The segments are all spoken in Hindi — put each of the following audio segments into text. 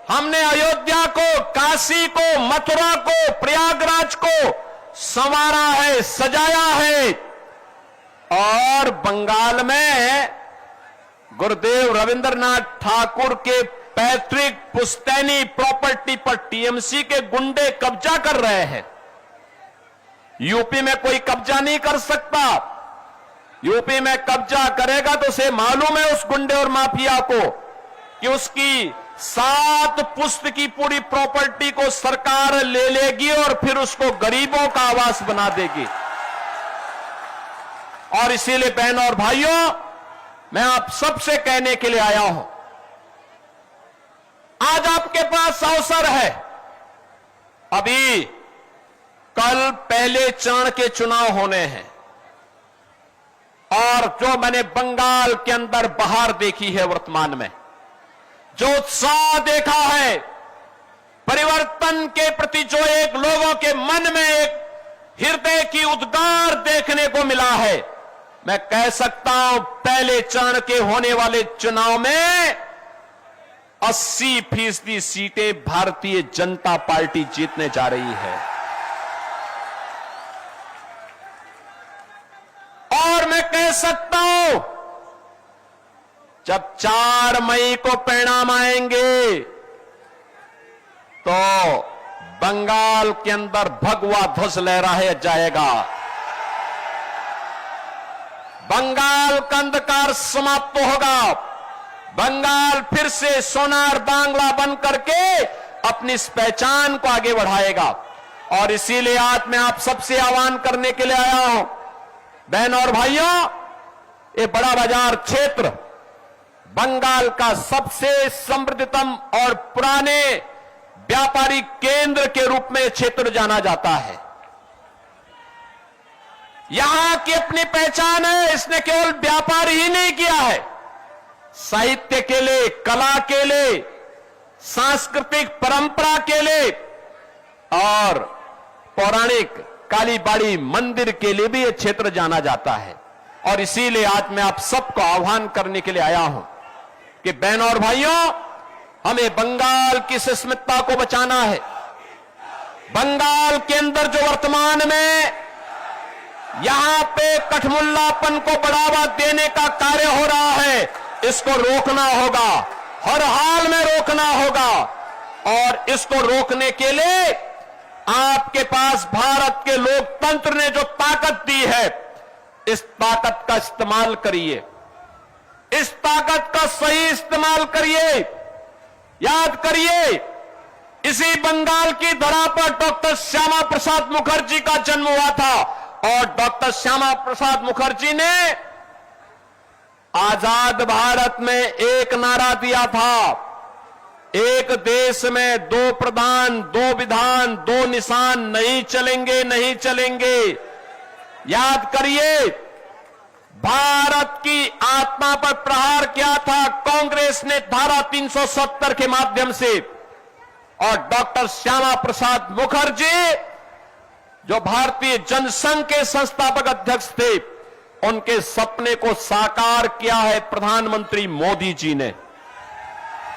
हमने अयोध्या को, काशी को, मथुरा को, प्रयागराज को संवारा है, सजाया है। और बंगाल में गुरुदेव रविंद्रनाथ ठाकुर के पैतृक पुश्तैनी प्रॉपर्टी पर टीएमसी के गुंडे कब्जा कर रहे हैं। यूपी में कोई कब्जा नहीं कर सकता। यूपी में कब्जा करेगा तो उसे मालूम है उस गुंडे और माफिया को कि उसकी 7 पुश्त की पूरी प्रॉपर्टी को सरकार ले लेगी और फिर उसको गरीबों का आवास बना देगी। और इसीलिए बहनों और भाइयों, मैं आप सबसे कहने के लिए आया हूं, आज आपके पास अवसर है। अभी कल पहले चरण के चुनाव होने हैं और जो मैंने बंगाल के अंदर बहार देखी है, वर्तमान में जो उत्साह देखा है, परिवर्तन के प्रति जो एक लोगों के मन में एक हृदय की उद्गार देखने को मिला है, मैं कह सकता हूं पहले चरण के होने वाले चुनाव में 80% सीटें भारतीय जनता पार्टी जीतने जा रही है। और मैं कह सकता हूं जब 4 मई को परिणाम आएंगे तो बंगाल के अंदर भगवा ध्वज लहराया जाएगा। बंगाल का अंधकार समाप्त होगा। बंगाल फिर से सोनार बांग्ला बन करके अपनी इस पहचान को आगे बढ़ाएगा। और इसीलिए आज मैं आप सबसे आह्वान करने के लिए आया हूं, बहनों और भाइयों, ये बड़ा बाजार क्षेत्र बंगाल का सबसे समृद्धतम और पुराने व्यापारिक केंद्र के रूप में क्षेत्र जाना जाता है। यहां की अपनी पहचान है। इसने केवल व्यापार ही नहीं किया है, साहित्य के लिए, कला के लिए, सांस्कृतिक परंपरा के लिए और पौराणिक कालीबाड़ी मंदिर के लिए भी यह क्षेत्र जाना जाता है। और इसीलिए आज मैं आप सबको आह्वान करने के लिए आया हूं कि बहनों और भाइयों, हमें बंगाल की अस्मिता को बचाना है। बंगाल के अंदर जो वर्तमान में यहां पे कठमुल्लापन को बढ़ावा देने का कार्य हो रहा है, इसको रोकना होगा, हर हाल में रोकना होगा। और इसको रोकने के लिए आपके पास भारत के लोकतंत्र ने जो ताकत दी है, इस ताकत का इस्तेमाल करिए, इस ताकत का सही इस्तेमाल करिए। याद करिए, इसी बंगाल की धरा पर डॉक्टर श्यामा प्रसाद मुखर्जी का जन्म हुआ था और डॉक्टर श्यामा प्रसाद मुखर्जी ने आजाद भारत में एक नारा दिया था, एक देश में 2 प्रधान, 2 विधान, 2 निशान नहीं चलेंगे, नहीं चलेंगे। याद करिए, भारत की आत्मा पर प्रहार किया था कांग्रेस ने धारा 370 के माध्यम से। और डॉक्टर श्यामा प्रसाद मुखर्जी जो भारतीय जनसंघ के संस्थापक अध्यक्ष थे, उनके सपने को साकार किया है प्रधानमंत्री मोदी जी ने।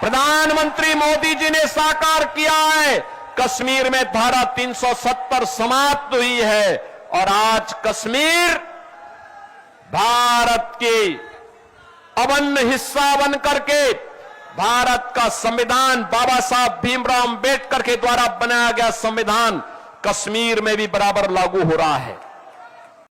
प्रधानमंत्री मोदी जी ने साकार किया है। कश्मीर में धारा 370 समाप्त हुई है और आज कश्मीर भारत के अभिन्न हिस्सा बन करके भारत का संविधान, बाबा साहब भीमराव अंबेडकर के द्वारा बनाया गया संविधान कश्मीर में भी बराबर लागू हो रहा है।